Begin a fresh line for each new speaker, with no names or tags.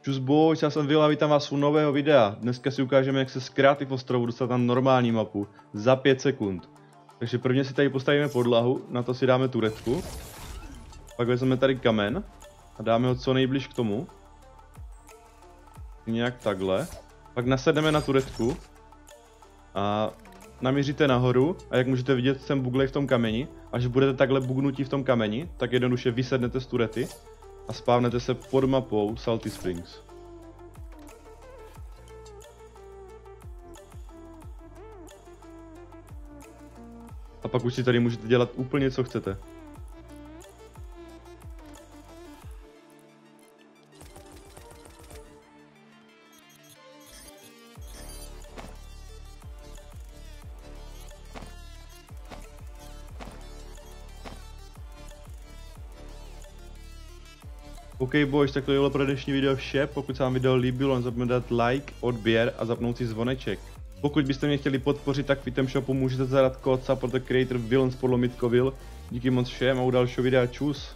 Čus boys, já jsem Will a vítám vás u nového videa. Dneska si ukážeme, jak se z Creative ostrovu dostat na normální mapu za 5 sekund. Takže prvně si tady postavíme podlahu, na to si dáme turetku. Pak vezmeme tady kamen a dáme ho co nejbliž k tomu. Nějak takhle. Pak nasedneme na turetku a namíříte nahoru a jak můžete vidět, jsem buglej v tom kameni. Až budete takhle bugnutí v tom kameni, tak jednoduše vysednete z turety a spávnete se pod mapou Salty Springs. A pak už si tady můžete dělat úplně co chcete. OK boys, tak to bylo pro dnešní video vše. Pokud se vám video líbilo, nezapomeňte dát like, odběr a zapnout si zvoneček. Pokud byste mě chtěli podpořit, tak v item shopu můžete zadat kód Support the Creator Villains podlo Mythoville. Díky moc všem a u dalšího videa čus.